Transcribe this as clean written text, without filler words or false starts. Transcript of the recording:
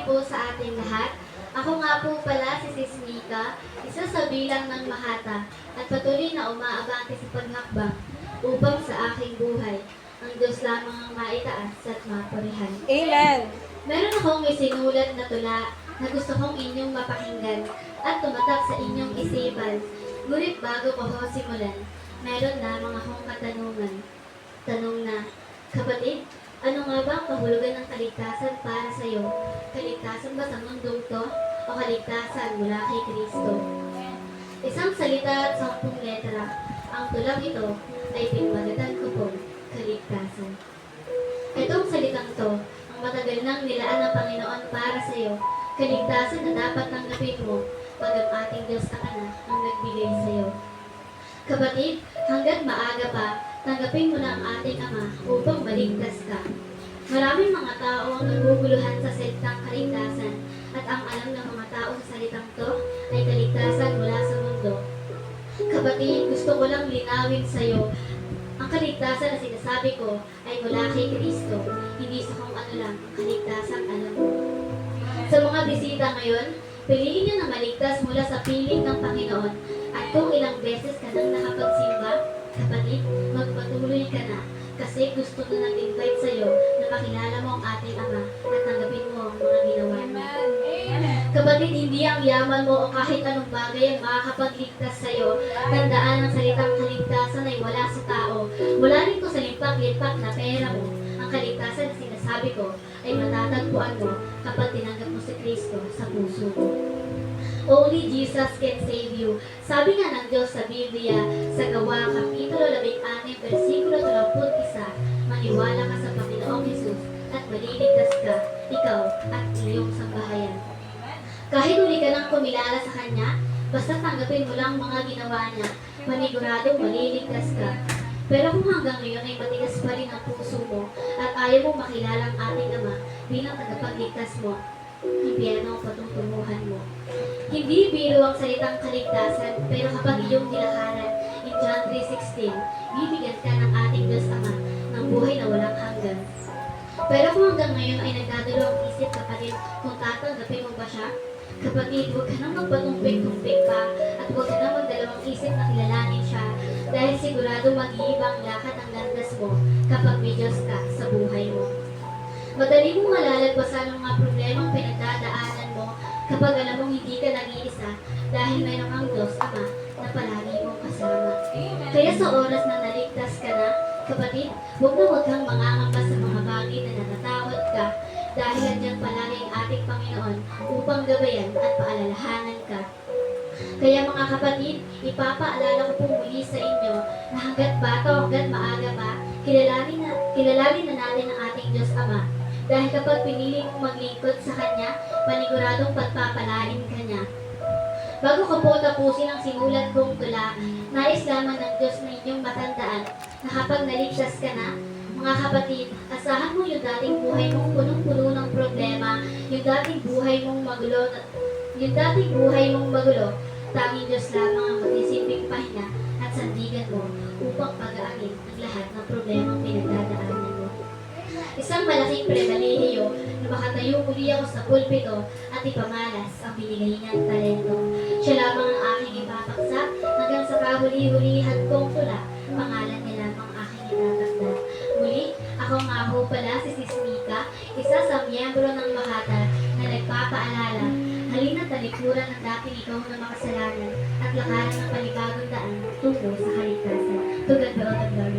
po sa ating lahat. Ako nga po pala si Sis Mika, isa sa bilang ng Mahata at patuloy na umaabante sa paghakbang upang sa aking buhay ang Diyos lamang ang maitaas at mapurihan. Amen. Meron akong isinulat na tula na gusto kong inyong mapakinggan at tumatak sa inyong isipan. Ngunit bago ko ho simulan, meron lamang akong katanungan. Tanong na, kapatid, ano nga ba ang kahulugan ng kaligtasan para sa iyo? Kaligtasan ba sa mundong to o kaligtasan mula kay Kristo? Isang salita at 10 letra. Ang tulang ito ay pinagatan ko po, kaligtasan. Itong salitang to, ang matagal nang nilaan ng Panginoon para sa iyo, kaligtasan na dapat tanggapin mo pag ang ating Diyos na Anak ang nagbigay sa iyo. Kapatid, hanggat maaga pa, tanggapin mo na ang ating Ama upang maligtas ka. Maraming mga tao ang naguguluhan sa salitang kaligtasan at ang alam ng mga tao sa salitang to ay kaligtasan mula sa mundo. Kapatid, gusto ko lang linawin sa iyo, ang kaligtasan na sinasabi ko ay mula kay Kristo, hindi sa kung ano lang ang kaligtasan alam mo. Sa mga bisita ngayon, piliin niyo na maligtas mula sa piling ng Panginoon at kung ilang beses ka nang nakapagsimba, kapatid, magpatuloy ka na kasi gusto ko nag-invite sa iyo na makilala mo ang ating Ama at tanggapin mo ang mga ginawa niya. Kapatid, hindi ang yaman mo o kahit anong bagay ang makakapagligtas sa iyo. Tandaan ang salitang kaligtasan ay wala sa tao. Wala rin ko sa limpak-limpak na pera mo. Ang kaligtasan na sinasabi ko ay matatagpuan mo kapag tinanggap mo si Kristo sa puso mo. Only Jesus can save you. Sabi nga ng Diyos sa Biblia, sa Gawa, Kapitulo 16, versikulo 31, maniwala ka sa Panginoong Jesus at maliligtas ka, ikaw at iyong sambahayan. Kahit huli ka nang kumilala sa Kanya, basta tanggapin mo lang mga ginawa niya, paniguradong maliligtas ka. Pero kung hanggang ngayon ay matigas pa rin ang puso mo at ayaw mo makilala ang ating Ama bilang tagapagligtas mo, impyerno ang patutunguhan mo. Hindi biro ang salitang kaligtasan, pero kapag iyong nilakaran in John 3:16, bibigyan ka ng ating Diyos Ama ng buhay na walang hanggan. Pero kung hanggang ngayon ay nagdadalo ang isip kapatid kung tatanggapin mo ba siya, kapatid, huwag ka nang magpatumpik-tumpik pa at huwag ka nang magdalawang isip na kilalanin siya dahil sigurado mag-iiba ang lakad ng landas mo kapag may Diyos ka sa buhay mo. Madali mong malalagpasan ang mga problemang pinagdadaanan mo kapag alam mong hindi ka nag-iisa dahil mayroon kang Diyos Ama na palagi mong kasama. Kaya sa oras na naligtas ka na, kapatid, huwag kang mangangamba sa mga bagay na natatakot ka dahil nandiyan palagi ang ating Panginoon upang gabayan at paalalahanan ka. Kaya mga kapatid, ipapaalala ko po muli sa inyo na hanggat bata o hanggat maaga pa, kilalinin na natin ang ating Diyos Ama. Dahil kapag pinili mong maglingkod sa Kanya, paniguradong pagpapalain ka niya. Bago ko po tapusin ang sinulat kong tula, nais lamang ng Diyos na inyong matandaan na kapag naligtas ka na, mga kapatid, asahan mo yung dating buhay mong punong-puno ng problema, yung dating buhay mong magulo, tanging Diyos lamang ang magsisilbing pahinga at sandigan mo upang pag-aamin ang lahat ng problemang pinagdadaanan mo. Isang malaking pribilehiyo na makatayo muli ako sa pulpito at ipamalas ang binigay niyang talento. Siya lamang ang aking ipapaksa hanggang sa kahuli-hulihan kong tula, pangalan niya lamang aking itatakda. Muli, ako nga ho pala si Sis Mika, isa sa miyembro ng Mahata na nagpapaalala, halina't talikuran ng dating ikaw na makasalanan at lakaran ng panibagong daan tungo sa kaligtasan. To God be all the glory.